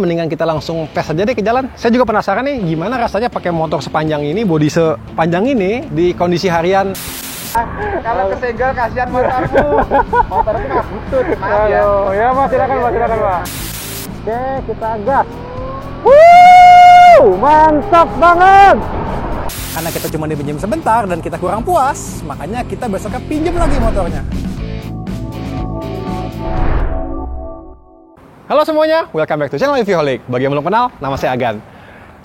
mendingan kita langsung tes aja deh ke jalan. Saya juga penasaran nih, gimana rasanya pakai motor sepanjang ini, bodi sepanjang ini di kondisi harian. Kalau kesegel kasihan motormu. Motormu nggak butut, maaf ya. Ya Pak, silakan Pak. Oke, kita gas. Mantap banget. Karena kita cuma dipinjam sebentar dan kita kurang puas, makanya kita besoknya pinjam lagi motornya. Halo semuanya, welcome back to channel EVholic. Bagi yang belum kenal, nama saya Agan.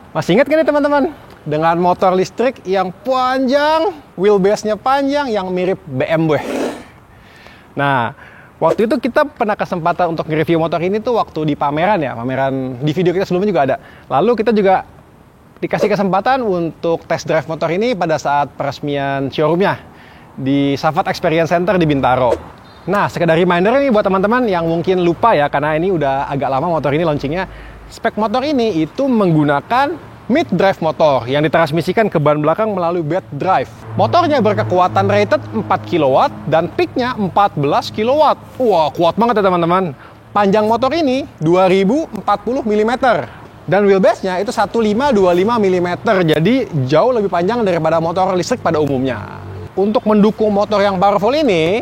Masih ingat kan nih teman-teman? Dengan motor listrik yang panjang, wheelbase-nya panjang, yang mirip BMW. Nah, waktu itu kita pernah kesempatan untuk nge-review motor ini tuh waktu di pameran ya. Pameran di video kita sebelumnya juga ada. Lalu kita juga dikasih kesempatan untuk test drive motor ini pada saat peresmian showroomnya di Savat Experience Center di Bintaro. Nah, sekedar reminder nih buat teman-teman yang mungkin lupa ya, karena ini udah agak lama motor ini launchingnya. Spek motor ini itu menggunakan mid drive motor yang ditransmisikan ke ban belakang melalui bed drive. Motornya berkekuatan rated 4 kW dan peaknya 14 kW. Wah, kuat banget ya teman-teman. Panjang motor ini 2040 mm. Dan wheelbase-nya itu 1525 mm. Jadi jauh lebih panjang daripada motor listrik pada umumnya. Untuk mendukung motor yang powerful ini,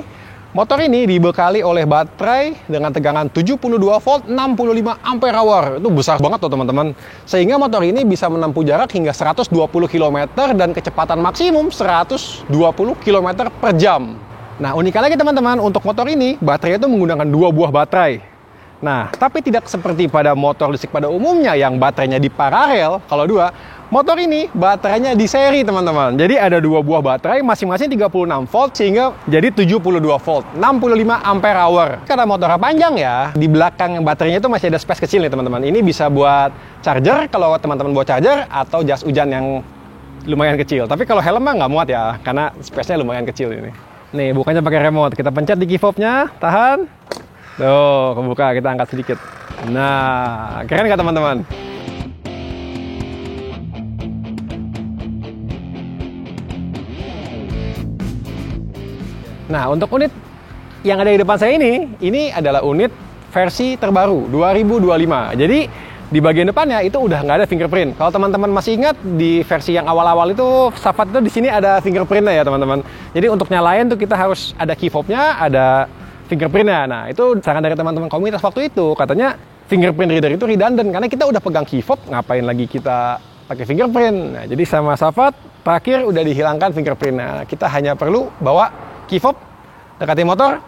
motor ini dibekali oleh baterai dengan tegangan 72 volt 65 ampere hour. Itu besar banget tuh teman-teman. Sehingga motor ini bisa menempuh jarak hingga 120 km dan kecepatan maksimum 120 km per jam. Nah, uniknya lagi teman-teman, untuk motor ini baterai itu menggunakan 2 buah baterai. Nah, tapi tidak seperti pada motor listrik pada umumnya yang baterainya di paralel. Kalau motor ini baterainya di seri teman-teman. Jadi ada 2 buah baterai masing-masing 36 volt sehingga jadi 72 volt 65 ampere hour. Karena motornya panjang ya, di belakang baterainya itu masih ada space kecil nih teman-teman. Ini bisa buat charger kalau teman-teman bawa charger atau jas hujan yang lumayan kecil. Tapi kalau helm mah nggak muat ya, karena space-nya lumayan kecil ini. Nih, bukanya pakai remote. Kita pencet di key fob-nya, tahan. Tuh, kebuka, kita angkat sedikit. Nah, keren nggak teman-teman? Nah, untuk unit yang ada di depan saya ini adalah unit versi terbaru 2025. Jadi di bagian depannya itu udah nggak ada fingerprint. Kalau teman-teman masih ingat di versi yang awal-awal itu Savat itu di sini ada fingerprintnya ya teman-teman. Jadi untuk nyalain tuh kita harus ada key fobnya, ada fingerprintnya. Nah, itu saran dari teman-teman komunitas waktu itu, katanya fingerprint reader itu redundant karena kita udah pegang key fob, ngapain lagi kita pakai fingerprint. Nah, jadi sama Savat terakhir udah dihilangkan fingerprintnya. Kita hanya perlu bawa key fob, dekatin motor,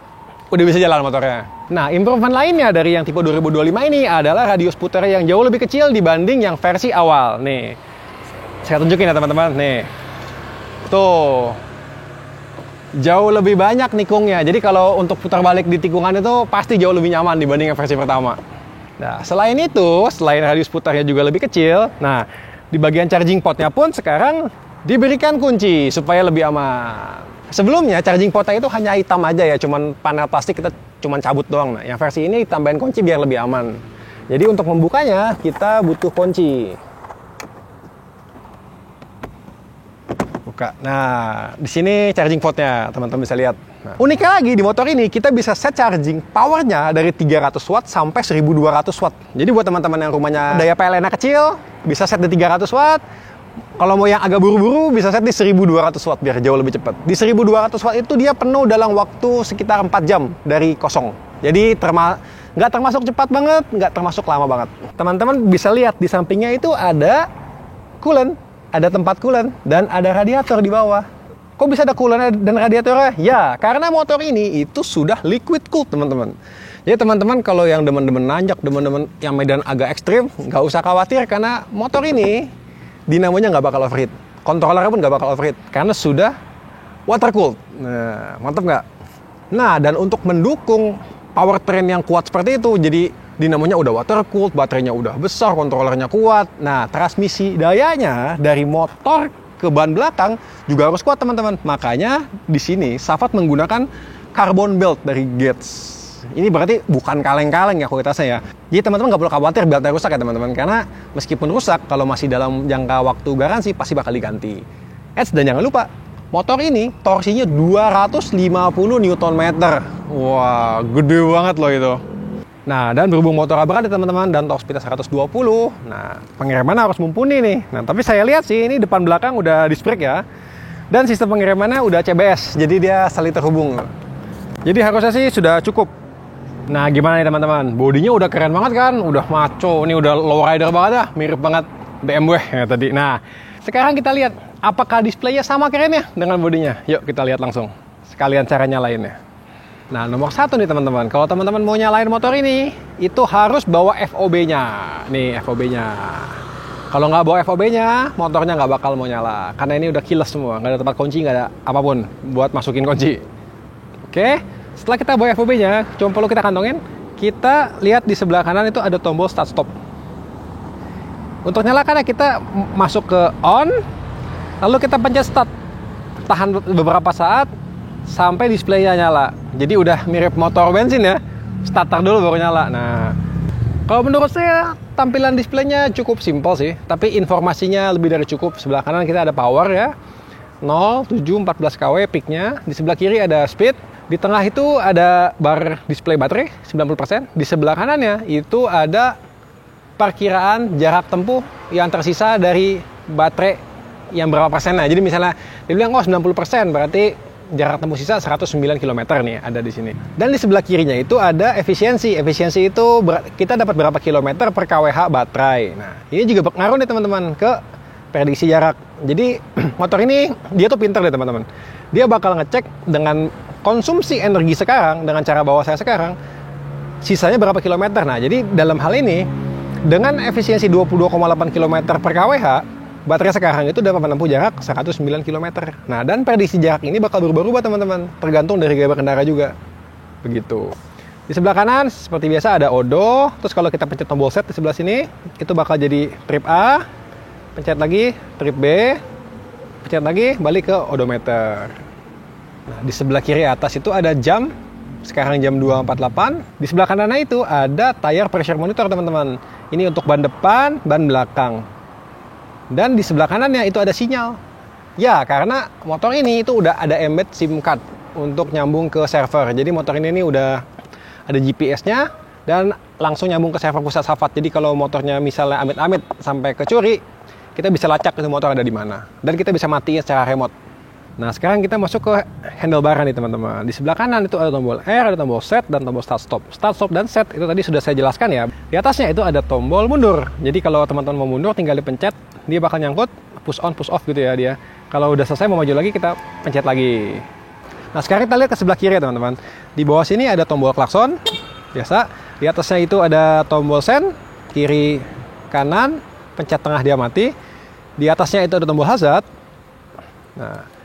udah bisa jalan motornya. Nah, improvement lainnya dari yang tipe 2025 ini adalah radius putar yang jauh lebih kecil dibanding yang versi awal. Nih, saya tunjukin ya teman-teman. Nih, tuh, jauh lebih banyak nikungnya. Jadi kalau untuk putar balik di tikungan itu pasti jauh lebih nyaman dibanding yang versi pertama. Nah, selain itu, selain radius putarnya juga lebih kecil, nah, di bagian charging portnya pun sekarang diberikan kunci supaya lebih aman. Sebelumnya charging portnya itu hanya hitam aja ya, cuman panel plastik kita cuman cabut doang. Nah, yang versi ini tambahin kunci biar lebih aman. Jadi untuk membukanya kita butuh kunci. Buka. Nah, di sini charging portnya teman-teman bisa lihat. Nah, uniknya lagi di motor ini kita bisa set charging powernya dari 300 watt sampai 1200 watt. Jadi buat teman-teman yang rumahnya daya PLN kecil bisa set di 300 watt. Kalau mau yang agak buru-buru bisa set di 1200 watt biar jauh lebih cepat. Di 1200 watt itu dia penuh dalam waktu sekitar 4 jam dari kosong. Jadi nggak termasuk cepat banget, nggak termasuk lama banget. Teman-teman bisa lihat di sampingnya itu ada coolant, ada tempat coolant, dan ada radiator di bawah. Kok bisa ada coolant dan radiatornya? Ya, karena motor ini itu sudah liquid cooled teman-teman. Jadi teman-teman kalau yang demen-demen nanjak, demen-demen yang medan agak ekstrim, nggak usah khawatir karena motor ini dinamonya nggak bakal overheat, kontrolernya pun nggak bakal overheat karena sudah water cooled. Nah, mantap nggak? Nah, dan untuk mendukung powertrain yang kuat seperti itu, jadi dinamonya udah water cooled, baterainya udah besar, kontrolernya kuat. Nah, transmisi dayanya dari motor ke ban belakang juga harus kuat teman-teman. Makanya di sini Savat menggunakan carbon belt dari Gates. Ini berarti bukan kaleng-kaleng ya kualitasnya ya. Jadi teman-teman nggak perlu khawatir beltnya rusak ya teman-teman. Karena meskipun rusak, kalau masih dalam jangka waktu garansi pasti bakal diganti. Dan jangan lupa, motor ini torsinya 250 Nm. Wah, gede banget loh itu. Nah, dan berhubung motor abrak nih teman-teman, dan top speed 120, nah pengeremannya harus mumpuni nih. Nah, tapi saya lihat sih ini depan belakang udah disc brake ya. Dan sistem pengeremannya udah CBS, jadi dia saling terhubung. Jadi harusnya sih sudah cukup. Nah, gimana nih teman-teman? Bodinya udah keren banget kan? Udah maco, ini udah lowrider banget dah, mirip banget BMW ya tadi. Nah, sekarang kita lihat apakah displaynya sama kerennya dengan bodinya. Yuk kita lihat langsung. Sekalian cara nyalainnya. Nah, nomor satu nih teman-teman, kalau teman-teman mau nyalain motor ini, itu harus bawa FOB-nya. Nih FOB-nya. Kalau nggak bawa FOB-nya, motornya nggak bakal mau nyala. Karena ini udah keyless semua, nggak ada tempat kunci, nggak ada apapun buat masukin kunci. Oke, setelah kita bawa FOB-nya, cuma perlu kita kantongin. Kita lihat di sebelah kanan itu ada tombol start stop. Untuk nyalakannya kita masuk ke on, lalu kita pencet start. Tahan beberapa saat sampai displaynya nyala. Jadi udah mirip motor bensin ya. Starter dulu baru nyala. Nah, kalau menurut saya tampilan displaynya cukup simpel sih, tapi informasinya lebih dari cukup. Sebelah kanan kita ada power ya, 0, 7, 14 kW peaknya. Di sebelah kiri ada speed. Di tengah itu ada bar display baterai 90%. Di sebelah kanannya itu ada perkiraan jarak tempuh yang tersisa dari baterai yang berapa persennya. Jadi misalnya dia bilang 90%, berarti jarak tempuh sisa 109 km nih ada di sini. Dan di sebelah kirinya itu ada efisiensi. Efisiensi itu kita dapat berapa kilometer per kWh baterai. Nah, ini juga berpengaruh nih teman-teman ke prediksi jarak. Jadi motor ini dia tuh pintar deh teman-teman. Dia bakal ngecek dengan konsumsi energi sekarang, dengan cara bawa saya sekarang, sisanya berapa kilometer. Nah, jadi dalam hal ini dengan efisiensi 22,8 km per kWh, baterai sekarang itu dapat menempuh jarak 109 km. Nah, dan prediksi jarak ini bakal berubah-ubah teman-teman, tergantung dari gaya berkendara juga. Begitu. Di sebelah kanan seperti biasa ada odo, terus kalau kita pencet tombol set di sebelah sini, itu bakal jadi trip A, pencet lagi trip B, pencet lagi balik ke odometer. Nah, di sebelah kiri atas itu ada jam, sekarang jam 2.48. Di sebelah kanannya itu ada tire pressure monitor teman-teman. Ini untuk ban depan, ban belakang. Dan di sebelah kanannya itu ada sinyal. Ya, karena motor ini itu udah ada embed SIM card untuk nyambung ke server. Jadi motor ini udah ada GPS-nya dan langsung nyambung ke server pusat Safat. Jadi kalau motornya misalnya amit-amit sampai kecuri, kita bisa lacak itu motor ada di mana. Dan kita bisa matiin secara remote. Nah, sekarang kita masuk ke handlebar nih teman-teman. Di sebelah kanan itu ada tombol R, ada tombol set, dan tombol start stop. Start stop dan set itu tadi sudah saya jelaskan ya. Di atasnya itu ada tombol mundur. Jadi kalau teman-teman mau mundur tinggal dipencet, dia bakal nyangkut, push on, push off gitu ya dia. Kalau udah selesai mau maju lagi kita pencet lagi. Nah, sekarang kita lihat ke sebelah kiri ya teman-teman. Di bawah sini ada tombol klakson, biasa. Di atasnya itu ada tombol sen, kiri, kanan, pencet tengah dia mati. Di atasnya itu ada tombol hazard. Nah,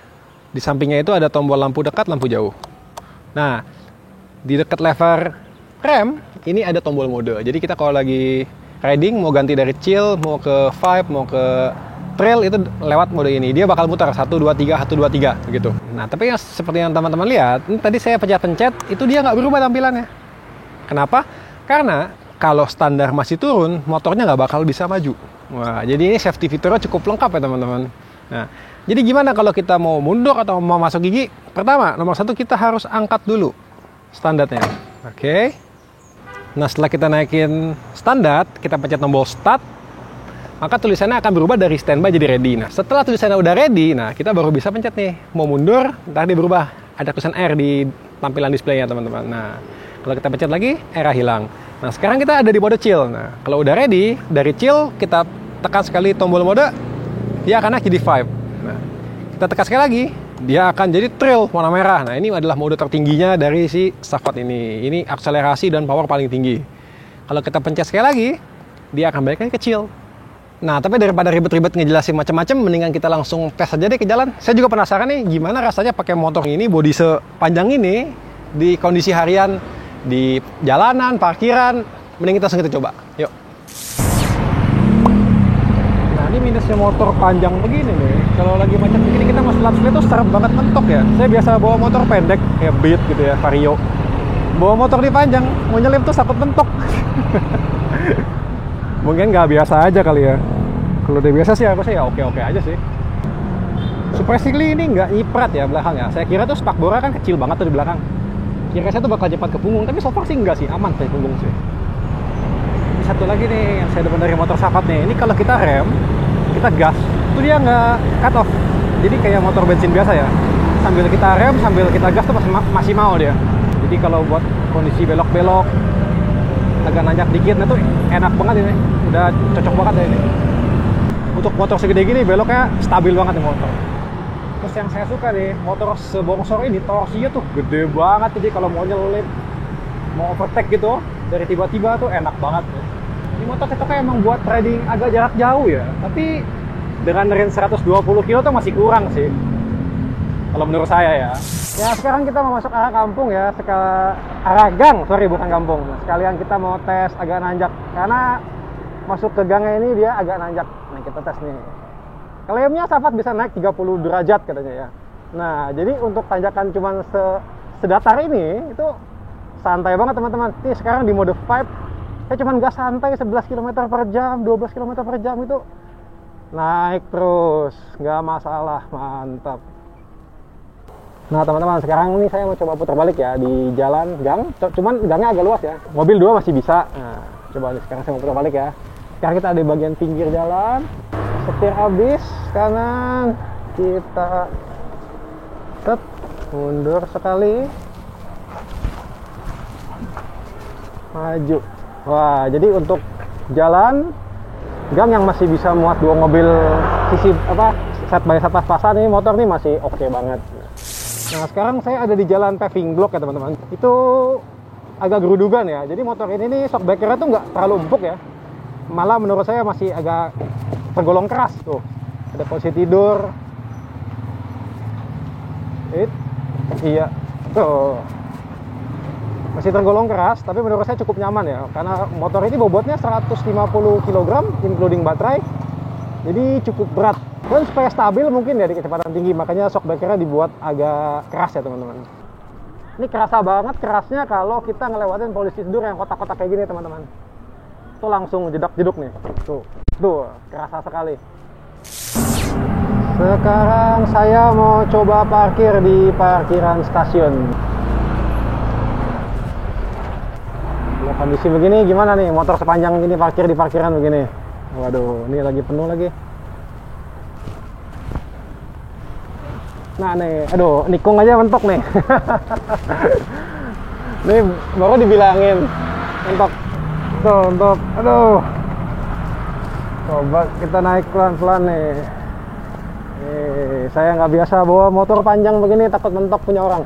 di sampingnya itu ada tombol lampu dekat, lampu jauh. Nah, di dekat lever rem, ini ada tombol mode. Jadi kita kalau lagi riding, mau ganti dari chill, mau ke vibe, mau ke trail, itu lewat mode ini. Dia bakal muter 1, 2, 3, 1, 2, 3 gitu. Nah, tapi yang seperti yang teman-teman lihat, ini tadi saya pencet-pencet, itu dia nggak berubah tampilannya. Kenapa? Karena kalau standar masih turun, motornya nggak bakal bisa maju. Wah, jadi ini safety fiturnya cukup lengkap ya teman-teman. Nah, jadi gimana kalau kita mau mundur atau mau masuk gigi? Pertama, nomor satu kita harus angkat dulu standarnya. Oke. Nah, setelah kita naikin standar, kita pencet tombol start, maka tulisannya akan berubah dari standby jadi ready. Nah, setelah tulisannya udah ready, nah kita baru bisa pencet nih. Mau mundur, ntar dia berubah. Ada tulisan R di tampilan displaynya teman-teman. Nah, kalau kita pencet lagi, R hilang. Nah, sekarang kita ada di mode chill. Nah, kalau udah ready, dari chill kita tekan sekali tombol mode, dia akan naik jadi 5. Nah, kita tekan sekali lagi, dia akan jadi trail warna merah. Nah, ini adalah mode tertingginya dari si Safat ini. Ini akselerasi dan power paling tinggi. Kalau kita pencet sekali lagi, dia akan balik lagi ke chill. Nah, tapi daripada ribet-ribet ngejelasin macam-macam, mendingan kita langsung tes aja deh ke jalan. Saya juga penasaran nih, gimana rasanya pakai motor ini, bodi sepanjang ini, di kondisi harian, di jalanan, parkiran. Mending kita langsung kita coba. Yuk. Ini minusnya motor panjang begini nih. Kalau lagi macet begini kita masuk lap split tuh serem banget mentok ya. Saya biasa bawa motor pendek kayak Beat gitu ya, Vario. Bawa motor di panjang, mau nyelip tuh takut mentok. Mungkin nggak biasa aja kali ya. Kalau udah biasa sih harusnya ya oke-oke aja sih. Surprisingly ini nggak nyiprat ya belakang ya. Saya kira tuh spakbora kan kecil banget tuh di belakang. kira saya tuh bakal cepat ke punggung, tapi so far sih enggak sih, aman dari punggung sih. Ini satu lagi nih yang saya demen dari motor Sahabat nih, ini kalau kita rem, kita gas, itu dia nggak cut off. Jadi kayak motor bensin biasa ya, sambil kita rem, sambil kita gas tuh masih mau dia. Jadi kalau buat kondisi belok-belok, agak nanjak dikit, nah tuh enak banget ini, udah cocok banget ya ini. Untuk motor segede gini beloknya stabil banget nih motor. Terus yang saya suka nih, motor sebongsor ini torsinya tuh gede banget, jadi kalau mau nyelip, mau overtake gitu, dari tiba-tiba tuh enak banget. Ini motor cocoknya emang buat riding agak jarak jauh ya, tapi dengan range 120 km tuh masih kurang sih, kalau menurut saya ya. Ya sekarang kita mau masuk arah kampung ya, arah gang, sorry bukan kampung. Sekalian kita mau tes agak nanjak, karena masuk ke gangnya ini dia agak nanjak. Nah kita tes nih. Klaimnya Sahabat bisa naik 30 derajat katanya ya. Nah, jadi untuk tanjakan cuman sedatar ini itu santai banget teman-teman. Nih sekarang di mode 5 saya cuman gas santai 11 km per jam, 12 km per jam itu naik terus, nggak masalah, mantap. Nah teman-teman, sekarang ini saya mau coba putar balik ya di jalan gang. Cuman gangnya agak luas ya, mobil 2 masih bisa. Nah, coba nih sekarang saya mau putar balik ya. Sekarang kita ada di bagian pinggir jalan, setir habis, kanan, kita mundur sekali, maju. Wah, jadi untuk jalan gang yang masih bisa muat 2 mobil sisi set by set pas-pasan, nih motor nih masih oke banget. Nah sekarang saya ada di jalan paving block ya teman-teman. Itu agak gerudugan ya, jadi motor ini nih shock breaker-nya tuh nggak terlalu empuk ya, malah menurut saya masih agak tergolong keras. Tuh ada posisi tidur, iya tuh masih tergolong keras, tapi menurut saya cukup nyaman ya, karena motor ini bobotnya 150 kg including baterai, jadi cukup berat. Dan supaya stabil mungkin ya di kecepatan tinggi, makanya shock breaker-nya dibuat agak keras ya teman-teman. Ini kerasa banget kerasnya kalau kita ngelewatin polisi tidur yang kotak-kotak kayak gini teman-teman. Tuh langsung jedak-jeduk nih. Tuh kerasa sekali. Sekarang saya mau coba parkir di parkiran stasiun. Kalau kondisi begini gimana nih, motor sepanjang gini parkir di parkiran begini. Waduh, ini lagi penuh lagi. Nah nih, aduh, nikung aja mentok nih. Nih baru dibilangin mentok. Tuh, untuk, aduh. Coba kita naik pelan-pelan nih. Saya nggak biasa bawa motor panjang begini, takut mentok punya orang.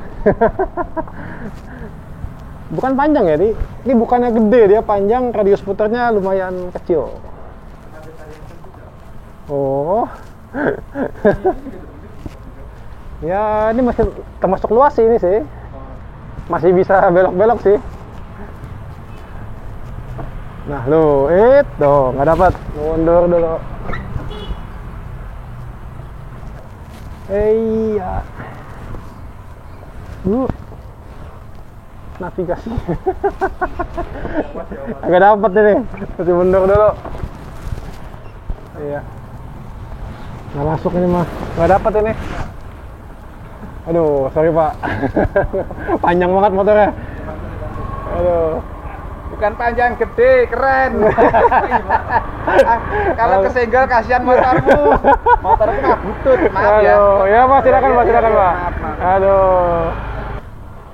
Bukan panjang ya, ini bukannya gede, dia panjang, radius putarnya lumayan kecil. Oh. Ya ini masih termasuk luas sih ini sih, masih bisa belok-belok sih. Nah lu, tuh nggak dapat, mundur dulu. Iya, navigasi. Nggak dapat ini, masih mundur dulu. Iya, nggak masuk ini mah, nggak dapat ini. Aduh, sorry Pak. Panjang banget motornya. Aduh. Bukan panjang, gede, keren. Kalau kesenggol kasihan motormu. Motormu mah butut, maaf ya. Aduh, ya Pak, silakan Pak, silakan Pak. Maaf. Aduh.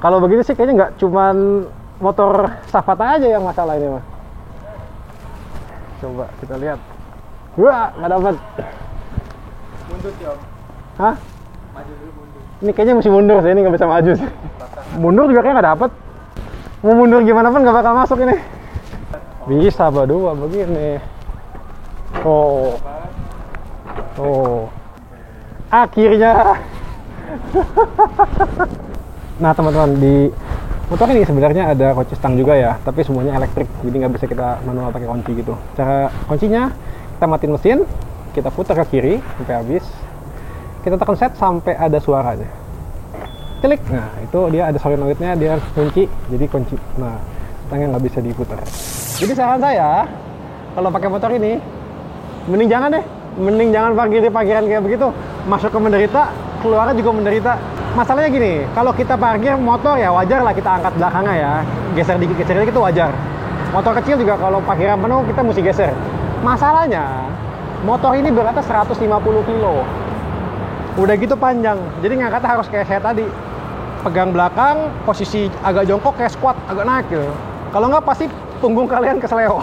Kalau begini sih kayaknya nggak cuman motor Sahabat aja yang masalah ini mah. Coba kita lihat. Wah, nggak dapat. Mundur, Om. Hah? Maju dulu, mundur. Ini kayaknya mesti mundur sih, ini nggak bisa maju sih. Mundur juga kayaknya nggak dapet. Mau mundur gimana pun nggak bakal masuk ini. Bisa berdua begini. Oh, akhirnya. Nah teman-teman, di motor ini sebenarnya ada kunci stang juga ya, tapi semuanya elektrik, jadi nggak bisa kita manual pakai kunci gitu. Cara kuncinya, kita matiin mesin, kita putar ke kiri sampai habis. Kita tekan set sampai ada suaranya. Klik. Nah, itu dia ada solenoidnya, dia kunci. Jadi kunci. Nah, stangnya nggak bisa diputar. Jadi saran saya, kalau pakai motor ini, mending jangan deh. Mending jangan parkir di parkiran kayak begitu. Masuk ke menderita, keluarnya juga menderita. Masalahnya gini, kalau kita parkir motor ya wajar lah kita angkat belakangnya ya. Geser dikit itu wajar. Motor kecil juga kalau parkiran penuh kita mesti geser. Masalahnya, motor ini beratnya 150 kilo. Udah gitu panjang, jadi ngangkatnya harus kayak saya tadi. Pegang belakang, posisi agak jongkok kayak squat, agak naik gitu. Kalau nggak pasti punggung kalian kesleo.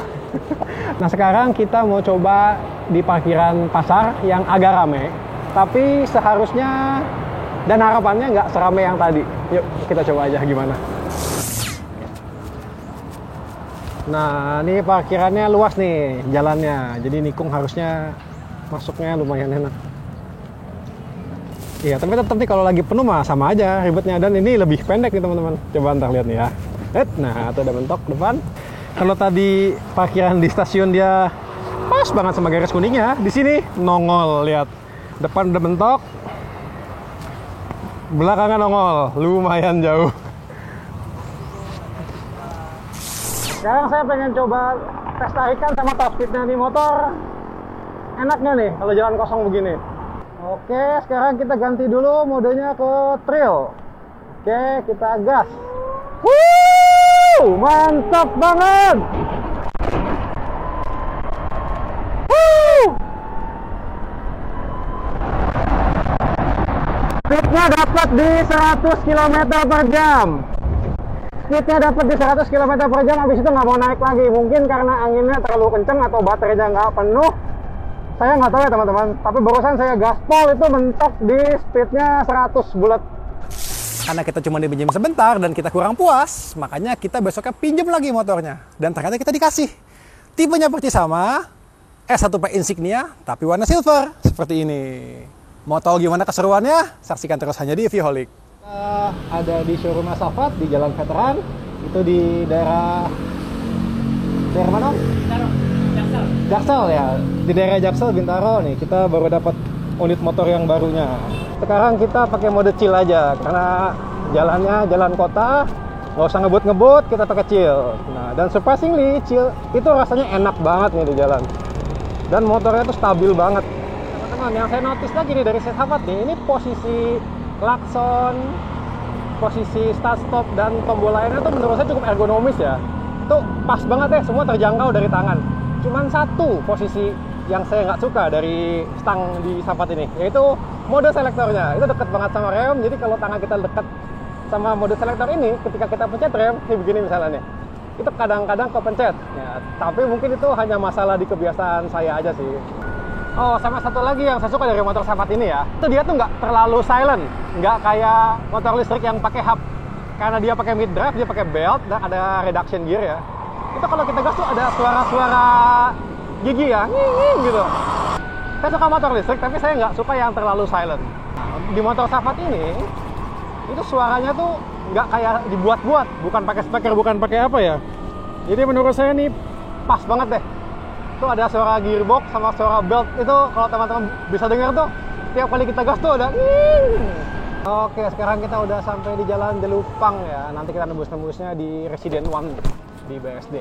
Nah sekarang kita mau coba di parkiran pasar yang agak rame. Tapi seharusnya dan harapannya nggak serame yang tadi. Yuk kita coba aja gimana. Nah ini parkirannya luas nih jalannya. Jadi nikung harusnya masuknya lumayan enak. Iya, tapi tetap nih kalau lagi penuh mah sama aja ribetnya. Dan ini lebih pendek nih teman-teman. Coba ntar lihat nih ya. Nah, itu ada mentok depan. Kalau tadi parkiran di stasiun dia pas banget sama garis kuningnya, di sini nongol, lihat. Depan udah mentok. Belakangnya nongol, lumayan jauh. Sekarang saya pengen coba tes tarikan sama top speednya nih motor. Enaknya nih kalau jalan kosong begini. Oke, sekarang kita ganti dulu modenya ke trail. Oke, kita gas. Wuh, mantap banget. Wuh. Speednya dapat di 100 km per jam. Speednya dapat di 100 km per jam, habis itu nggak mau naik lagi. Mungkin karena anginnya terlalu kenceng atau baterainya nggak penuh. Saya nggak tahu ya teman-teman, tapi barusan saya gaspol itu mentok di speednya 100 bulat. Karena kita cuma dipinjam sebentar dan kita kurang puas, makanya kita besoknya pinjam lagi motornya. Dan ternyata kita dikasih. Tipenya persis sama, S1P Insignia, tapi warna silver, seperti ini. Mau tahu gimana keseruannya? Saksikan terus hanya di Viholic. Kita ada di showroom Safat, di Jalan Veteran, itu di daerah mana? Jaksel ya, di daerah Jaksel Bintaro nih. Kita baru dapat unit motor yang barunya. Sekarang kita pakai mode chill aja karena jalannya jalan kota, nggak usah ngebut-ngebut, kita pakai chill. Nah, dan surprisingly chill itu rasanya enak banget nih di jalan. Dan motornya tuh stabil banget. Teman-teman, yang saya notice lagi nih dari Safat nih, ini posisi klakson, posisi start stop dan tombol lainnya tuh menurut saya cukup ergonomis ya. Itu pas banget ya, semua terjangkau dari tangan. Cuman satu posisi yang saya nggak suka dari stang di Safat ini, yaitu mode selektornya. Itu deket banget sama rem, jadi kalau tangan kita deket sama mode selektor ini, ketika kita pencet rem, kayak begini misalnya nih, itu kadang-kadang kepencet. Ya, tapi mungkin itu hanya masalah di kebiasaan saya aja sih. Oh, sama satu lagi yang saya suka dari motor Safat ini ya, itu dia tuh nggak terlalu silent, nggak kayak motor listrik yang pakai hub. Karena dia pakai mid drive, dia pakai belt dan ada reduction gear ya. Itu kalau kita gas tuh ada suara-suara gigi ya, nging gitu. Saya suka motor listrik, tapi saya nggak suka yang terlalu silent. Nah, di motor Safat ini, itu suaranya tuh nggak kayak dibuat-buat, bukan pakai speaker, bukan pakai apa ya. Jadi menurut saya nih pas banget deh. Itu ada suara gearbox sama suara belt, itu kalau teman-teman bisa dengar tuh, tiap kali kita gas tuh ada nging. Oke, sekarang kita udah sampai di Jalan Jelupang ya. Nanti kita nembus-nembusnya di Resident One di BSD.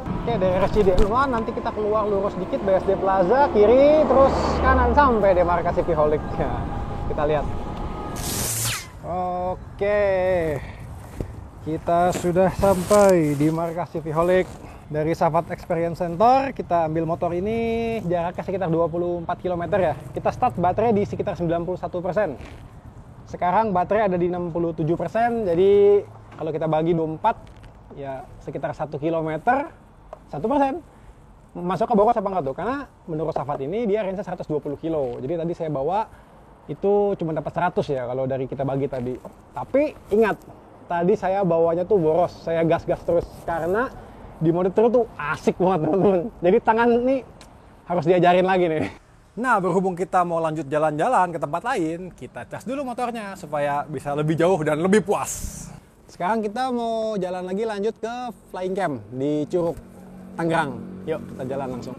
Oke, dari Resident One nanti kita keluar lurus dikit BSD Plaza, kiri, terus kanan sampai demarkasi Viholic. Ya, kita lihat. Oke, kita sudah sampai di markasi Viholic. Dari Safat Experience Center, kita ambil motor ini jaraknya sekitar 24 km ya. Kita start baterai di sekitar 91%. Sekarang baterai ada di 67%, jadi kalau kita bagi 24, ya sekitar 1 km, 1%. Masuk ke Boros apa enggak tuh? Karena menurut Safat ini dia range 120 kilo. Jadi tadi saya bawa itu cuma dapat 100 ya kalau dari kita bagi tadi. Tapi ingat, tadi saya bawanya tuh boros, saya gas-gas terus karena di mode trail tuh asik banget teman-teman. Jadi tangan nih harus diajarin lagi nih. Nah, berhubung kita mau lanjut jalan-jalan ke tempat lain, kita cas dulu motornya supaya bisa lebih jauh dan lebih puas. Sekarang kita mau jalan lagi lanjut ke Flying Camp di Curug, Tangerang. Yuk, kita jalan langsung.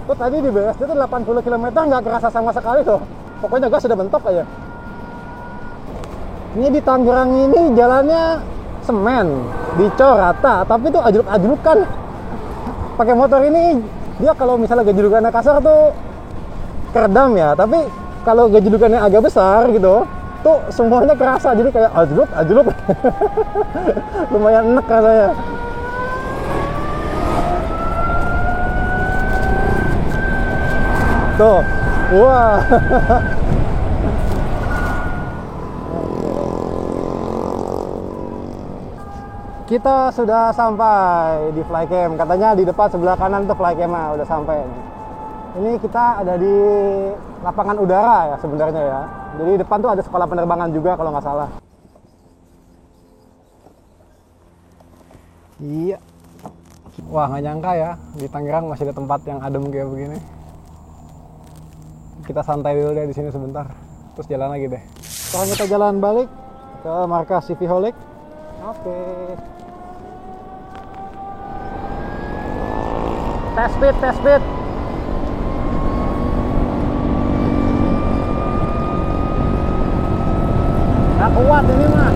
Tuh tadi di BSD tuh 80 km nggak kerasa sama sekali tuh. Pokoknya gas sudah mentok aja. Ini di Tangerang ini jalannya semen, dicor rata, tapi tuh ajluk-ajlukan. Pakai motor ini dia kalau misalnya gejulukannya kasar tuh keredam ya, tapi kalau gejulukannya agak besar gitu, tuh semuanya kerasa, jadi kayak ajluk. Lumayan enak rasanya. Tuh, wah. Kita sudah sampai di Flycam. Katanya di depan sebelah kanan tuh Flycam udah sampai. Ini kita ada di lapangan udara ya sebenarnya ya. Jadi di depan tuh ada sekolah penerbangan juga kalau nggak salah. Iya. Wah, nggak nyangka ya di Tangerang masih ada tempat yang adem kayak begini. Kita santai dulu deh di sini sebentar. Terus jalan lagi deh. Sekarang kita jalan balik ke markas Civiholic. Oke. Test speed. Nggak kuat ini mah.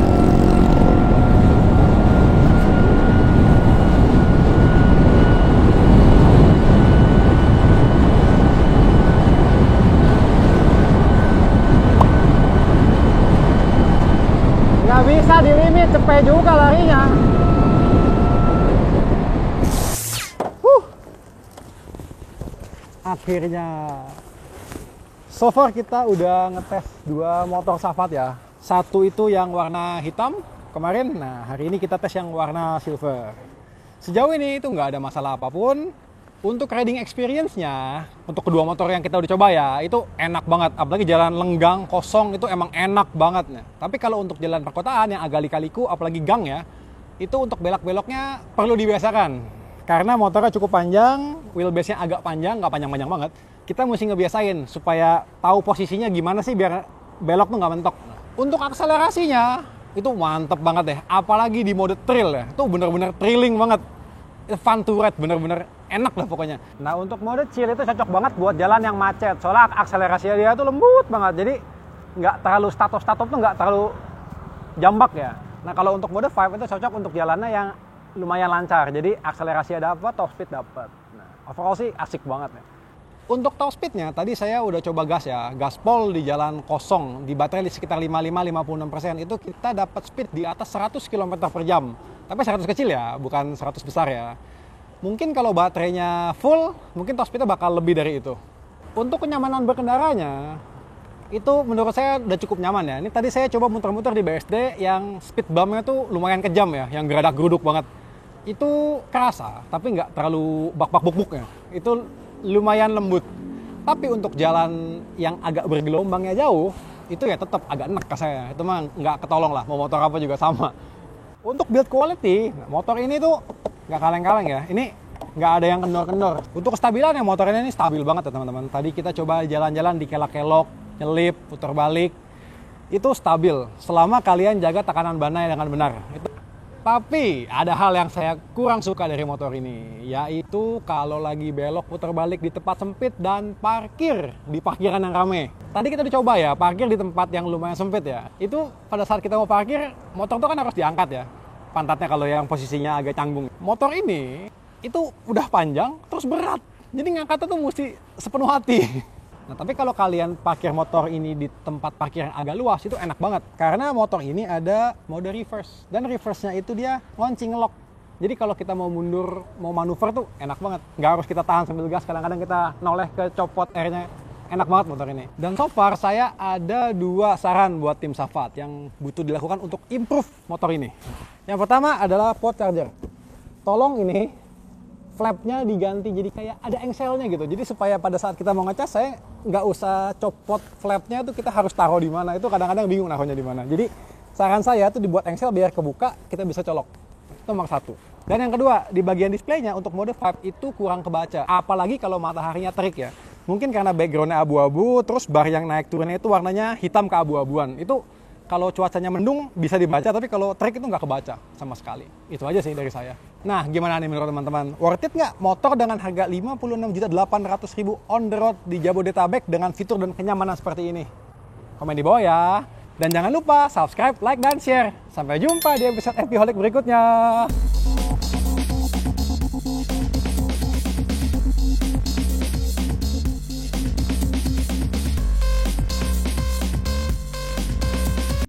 Nggak bisa di limit, cepet juga larinya. Akhirnya. So far kita udah ngetes 2 motor Savat ya. Satu itu yang warna hitam kemarin, nah hari ini kita tes yang warna silver. Sejauh ini itu nggak ada masalah apapun. Untuk riding experience-nya, untuk kedua motor yang kita udah coba ya, itu enak banget. Apalagi jalan lenggang, kosong, itu emang enak banget. Nah, tapi kalau untuk jalan perkotaan yang agak lika-liku, apalagi gang ya, itu untuk belok-beloknya perlu dibiasakan. Karena motornya cukup panjang, wheelbase-nya agak panjang, nggak panjang-panjang banget. Kita mesti ngebiasain supaya tahu posisinya gimana sih biar belok tuh nggak mentok. Untuk akselerasinya, itu mantep banget deh. Apalagi di mode trail ya, itu bener-bener thrilling banget. Fun to ride, bener-bener enak lah pokoknya. Nah untuk mode chill itu cocok banget buat jalan yang macet. Soalnya akselerasinya dia tuh lembut banget. Jadi nggak terlalu stop tuh nggak terlalu jambak ya. Nah kalau untuk mode 5 itu cocok untuk jalannya yang lumayan lancar. Jadi akselerasinya dapat, top speed dapat. Nah, overall sih asik banget ya. Untuk top speednya tadi saya udah coba gas ya. Gaspol di jalan kosong, di baterai di sekitar 55-56%. Itu kita dapat speed di atas 100 km per jam. Tapi 100 kecil ya, bukan 100 besar ya. Mungkin kalau baterainya full, mungkin top speednya bakal lebih dari itu. Untuk kenyamanan berkendaranya, itu menurut saya udah cukup nyaman ya. Ini tadi saya coba muter-muter di BSD yang speed bumpnya tuh lumayan kejam ya, yang geradak-geruduk banget. Itu kerasa, tapi nggak terlalu bak-bak-buk-buknya. Itu lumayan lembut. Tapi untuk jalan yang agak bergelombangnya jauh, itu ya tetap agak enak ke saya. Itu mah nggak ketolong lah, mau motor apa juga sama. Untuk build quality, motor ini tuh nggak kaleng-kaleng ya. Ini nggak ada yang kendor-kendor. Untuk kestabilan ya motor ini stabil banget ya teman-teman. Tadi kita coba jalan-jalan di kelak-kelok, nyelip, putar balik. Itu stabil selama kalian jaga tekanan bannya dengan benar. Tapi ada hal yang saya kurang suka dari motor ini, yaitu kalau lagi belok putar balik di tempat sempit dan parkir di parkiran yang rame. Tadi kita dicoba ya, parkir di tempat yang lumayan sempit ya. Itu pada saat kita mau parkir, motor itu kan harus diangkat ya. Pantatnya kalau yang posisinya agak canggung. Motor ini, itu udah panjang, terus berat. Jadi ngangkatnya tuh mesti sepenuh hati. Nah, tapi kalau kalian parkir motor ini di tempat parkir yang agak luas, itu enak banget. Karena motor ini ada mode reverse. Dan reverse-nya itu dia ngunci ngelok. Jadi kalau kita mau mundur, mau manuver tuh enak banget. Nggak harus kita tahan sambil gas, kadang-kadang kita noleh ke copot airnya. Enak banget motor ini. Dan so far saya ada 2 saran buat tim Savat yang butuh dilakukan untuk improve motor ini. Yang pertama adalah port charger. Tolong ini flapnya diganti jadi kayak ada engselnya gitu. Jadi supaya pada saat kita mau ngecas, saya nggak usah copot flapnya tuh kita harus taruh di mana. Itu kadang-kadang bingung naruhnya di mana. Jadi saran saya tuh dibuat engsel biar kebuka, kita bisa colok. Itu nomor 1. Dan yang kedua, di bagian displaynya untuk mode 5 itu kurang kebaca. Apalagi kalau mataharinya terik ya. Mungkin karena backgroundnya abu-abu, terus bar yang naik turunnya itu warnanya hitam keabu-abuan. Itu kalau cuacanya mendung bisa dibaca, tapi kalau terik itu nggak kebaca sama sekali. Itu aja sih dari saya. Nah, gimana nih menurut teman-teman? Worth it nggak motor dengan harga 56.800.000 on the road di Jabodetabek dengan fitur dan kenyamanan seperti ini? Komen di bawah ya. Dan jangan lupa subscribe, like, dan share. Sampai jumpa di episode FP Holic berikutnya.